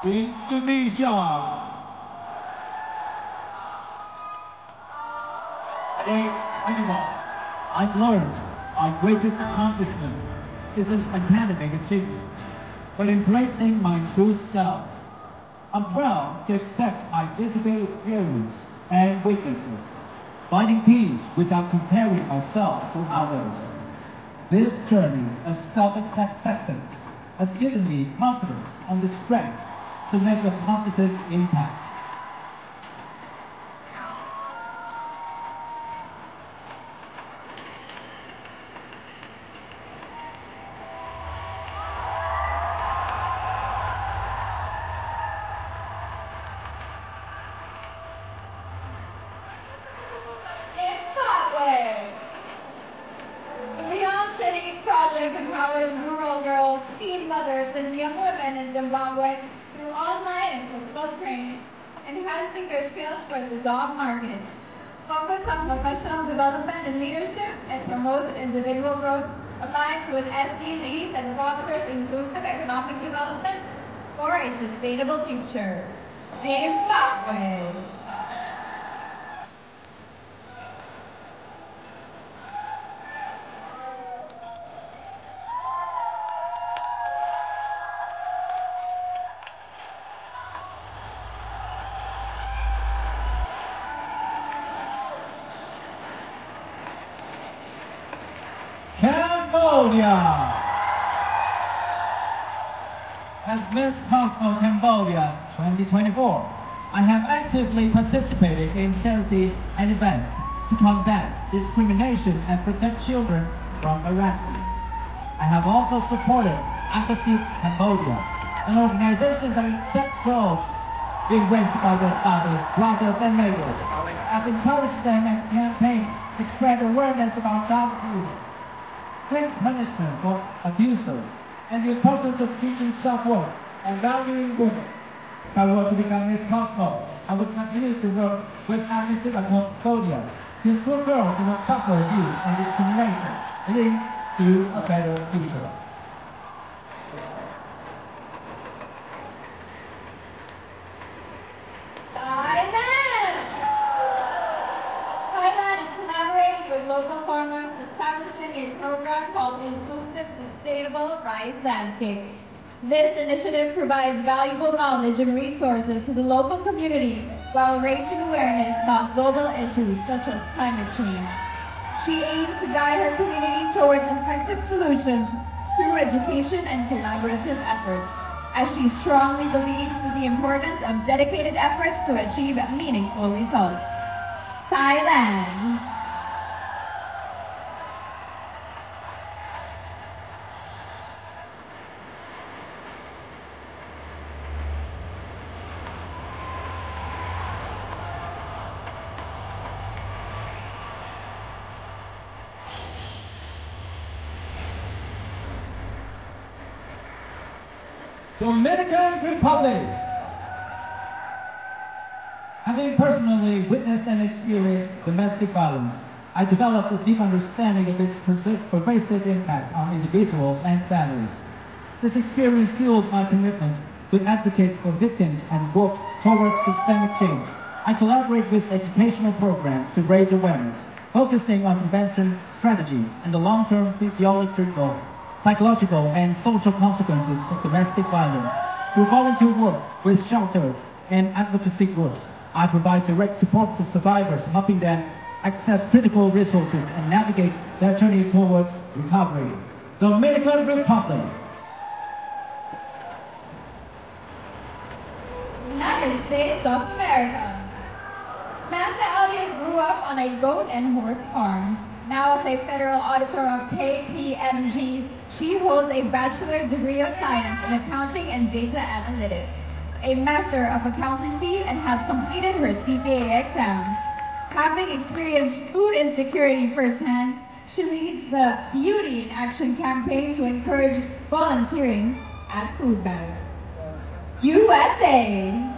Indonesia. At age 21, I've learned my greatest accomplishment isn't academic achievement, but embracing my true self. I'm proud to accept my physical appearance and weaknesses, finding peace without comparing myself to others. This journey of self-acceptance has given me confidence and the strength to make a positive impact. Empowers rural girls, teen mothers, and young women in Zimbabwe through online and physical training, enhancing their skills for the job market. Focus on professional development and leadership, and promotes individual growth aligned with SDGs and fosters inclusive economic development for a sustainable future. Zimbabwe. Cambodia. As Miss Cosmo Cambodia 2024, I have actively participated in charity and events to combat discrimination and protect children from harassment. I have also supported Advocacy Cambodia, an organization that sets goals being raised by their fathers, brothers, and neighbors. I've encouraged them in a campaign to spread awareness about childhood, quick punishment for abusers, and the importance of teaching self-worth and valuing women. If I were to become Miss Cosmo, I would continue to work with Advocacy Cambodia to ensure girls do not suffer abuse and discrimination, leading to a better future. Thailand is collaborating with local farmers, establishing a program called Inclusive Sustainable Rice Landscape. This initiative provides valuable knowledge and resources to the local community while raising awareness about global issues such as climate change. She aims to guide her community towards effective solutions through education and collaborative efforts, as she strongly believes in the importance of dedicated efforts to achieve meaningful results. Thailand. Dominican Republic. Having personally witnessed and experienced domestic violence, I developed a deep understanding of its pervasive impact on individuals and families. This experience fueled my commitment to advocate for victims and work towards systemic change. I collaborate with educational programs to raise awareness, focusing on prevention strategies and the long-term physiological, psychological, and social consequences of domestic violence. Through volunteer work with shelter and advocacy groups, I provide direct support to survivors, helping them access critical resources and navigate their journey towards recovery. Dominican Republic. United States of America. Samantha Elliott grew up on a goat and horse farm. Now as a federal auditor of KPMG, she holds a bachelor's degree of science in accounting and data analytics, a master of accountancy, and has completed her CPA exams. Having experienced food insecurity firsthand, she leads the Beauty in Action campaign to encourage volunteering at food banks. USA.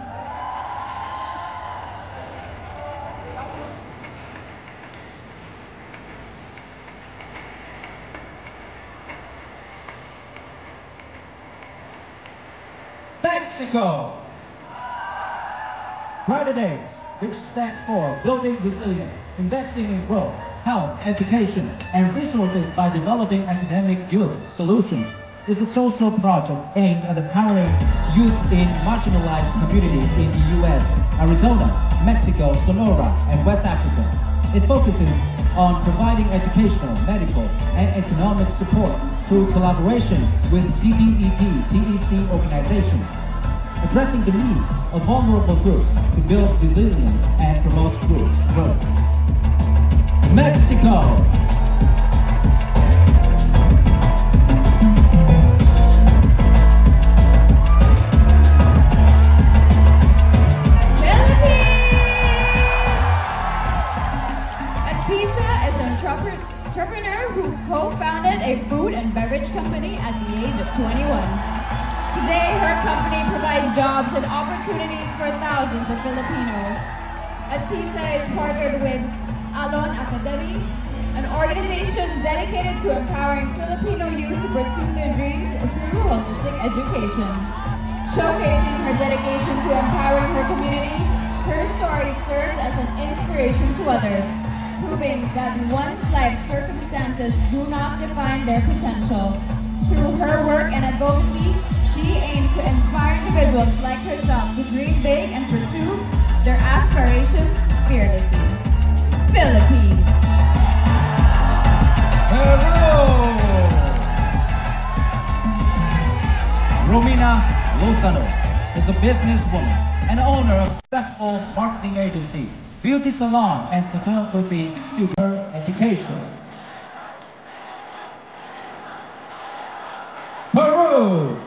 Mexico. Brighter Days, which stands for Building Resilience, Investing in Growth, Health, Education, and Resources by Developing Academic Youth Solutions, is a social project aimed at empowering youth in marginalized communities in the U.S., Arizona, Mexico, Sonora, and West Africa. It focuses on providing educational, medical, and economic support through collaboration with DBEP TEC organizations, addressing the needs of vulnerable groups to build resilience and promote growth. Mexico. Entrepreneur who co-founded a food and beverage company at the age of 21. Today, her company provides jobs and opportunities for thousands of Filipinos. Atisa is partnered with Alon Academy, an organization dedicated to empowering Filipino youth to pursue their dreams through holistic education. Showcasing her dedication to empowering her community, her story serves as an inspiration to others, proving that one's life circumstances do not define their potential. Through her work and advocacy, she aims to inspire individuals like herself to dream big and pursue their aspirations fearlessly. Philippines. Peru. Romina Lozano is a businesswoman and owner of a successful marketing agency, beauty salon, and photography studio education. Peru.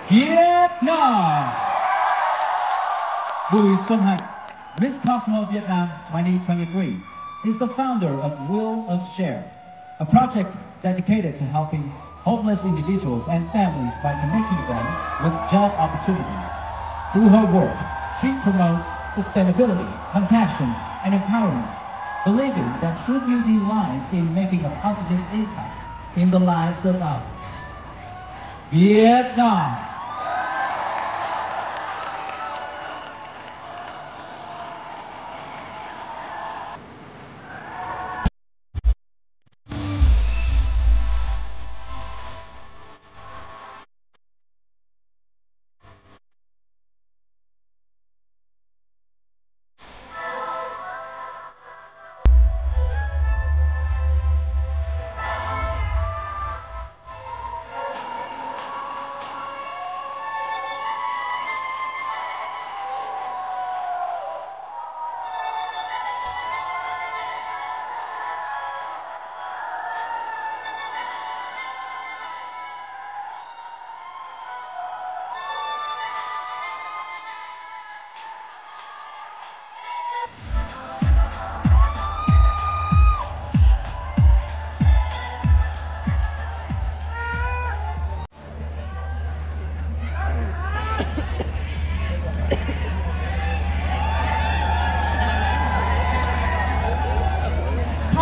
Vietnam. Xuân Hạnh, Miss Cosmo Vietnam 2023, is the founder of Will of Share, a project dedicated to helping homeless individuals and families by connecting them with job opportunities. Through her work, she promotes sustainability, compassion, and empowerment, believing that true beauty lies in making a positive impact in the lives of others. Vietnam.